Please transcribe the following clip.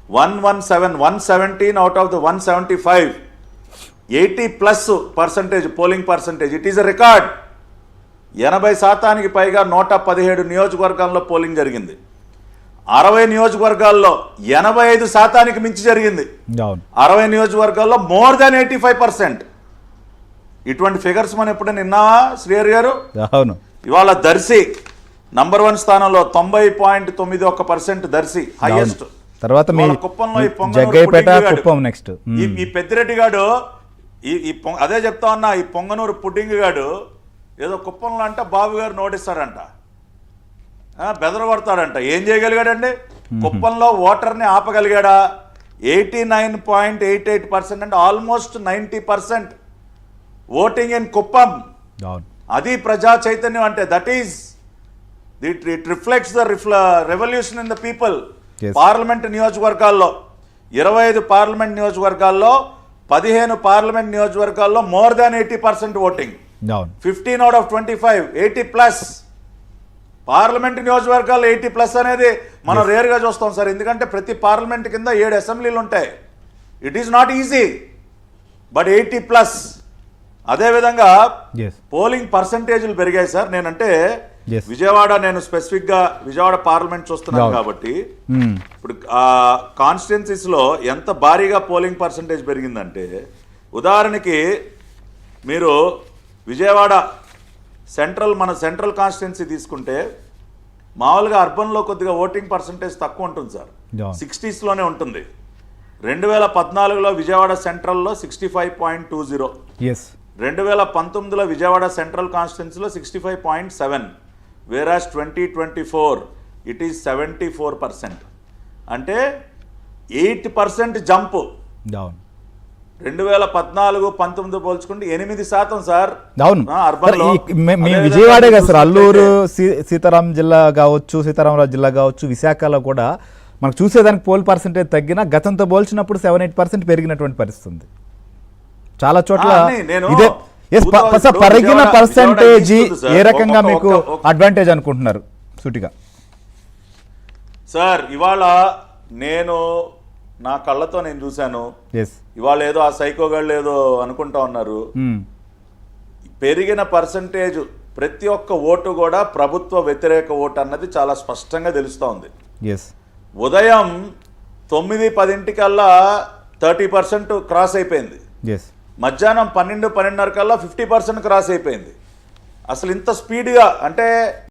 117 out of the 175, 80+ polling percentage. It is a record. 80% పైగా 117 నియోజకవర్గాల్లో polling జరిగింది. 60 నియోజకవర్గాల్లో 85% మించి జరిగింది. 60 నియోజకవర్గాల్లో మోర్ దాన్ 85%. ఇటువంటి ఫిగర్స్ మనం ఎప్పుడైనా విన్నావా శ్రీహరి గారు? అవును. ఇవాళ దర్శి నంబర్ 1 స్థానంలో 90.91% దర్శి హైయెస్ట్. తర్వాత కుప్పంలో ఈ పెద్దిరెడ్డి గాడు అదే చెప్తా ఉన్నా, ఈ పొంగనూరు పుడ్డింగ్ గాడు ఏదో కుప్పంలో అంట బాబు గారు నోటిస్తాడంట, బెదరగొడతాడంట. ఏం చేయగలిగాడండి? కుప్పంలో ఓటర్ని ఆపగలిగాడా? 89.88% అంటే ఆల్మోస్ట్ 90% ఓటింగ్ ఇన్ కుప్పం. అది ప్రజా చైతన్యం అంటే. That is it reflects the revolution in the people. Parliament నియోజకవర్గాల్లో 25 పార్లమెంట్ నియోజకవర్గాల్లో 15 పార్లమెంట్ నియోజకవర్గాల్లో more than 80% voting. 15 out of 25 80+. Parliament నియోజకవర్గాల్లో 80+ అనేది మనం రేర్గా చూస్తాం సార్. ఎందుకంటే ప్రతి పార్లమెంట్ కింద 7 అసెంబ్లీలు ఉంటాయి. It is not easy, but 80+. అదేవిధంగా పోలింగ్ పర్సంటేజ్లు పెరిగాయి సార్. నేనంటే విజయవాడ, నేను స్పెసిఫిక్గా విజయవాడ పార్లమెంట్ చూస్తున్నాను కాబట్టి ఇప్పుడు కాన్స్టిట్యున్సీస్లో ఎంత భారీగా పోలింగ్ పర్సంటేజ్ పెరిగిందంటే, ఉదాహరణకి మీరు విజయవాడ మన సెంట్రల్ కాన్స్టిట్యున్సీ తీసుకుంటే మామూలుగా అర్బన్లో కొద్దిగా ఓటింగ్ పర్సంటేజ్ తక్కువ ఉంటుంది సార్, 60sలోనే ఉంటుంది. 2014లో విజయవాడ సెంట్రల్లో 65.20, 2019లో విజయవాడ సెంట్రల్ కాన్స్టిట్యున్సీలో 65.7, వేరాస్ 2024 ఇట్ ఈస్ 74%. అంటే 8% జంప్. 2014-19 పోల్చుకుంటే 8% సార్. అవును, విజయవాడే కదా సార్, అల్లూరు సీతారాం జిల్లా కావచ్చు, సీతారామరాజు జిల్లా కావచ్చు, విశాఖలో కూడా మనకు చూసేదానికి పోల్ పర్సెంటేజ్ తగ్గినా గతంతో పోల్చినప్పుడు 7-8% పెరిగినటువంటి పరిస్థితి చాలా చోట్ల. ఇదే పెరిగిన పర్సెంటేజ్ ఏ రకంగా మీకు అడ్వాంటేజ్ అనుకుంటున్నారు సూటిగా సార్? ఇవాళ నేను నా కళ్ళతో నేను చూశాను. ఇవాళ ఏదో ఆ సైకోగాళ్ళు ఏదో అనుకుంటా ఉన్నారు. పెరిగిన పర్సంటేజ్ ప్రతి ఒక్క ఓటు కూడా ప్రభుత్వ వ్యతిరేక ఓటు అన్నది చాలా స్పష్టంగా తెలుస్తూ ఉంది. ఉదయం 9-10 కల్లా 30% క్రాస్ అయిపోయింది. మధ్యాహ్నం 12-12:30 కల్లా 50% క్రాస్ అయిపోయింది. అసలు ఇంత స్పీడ్గా అంటే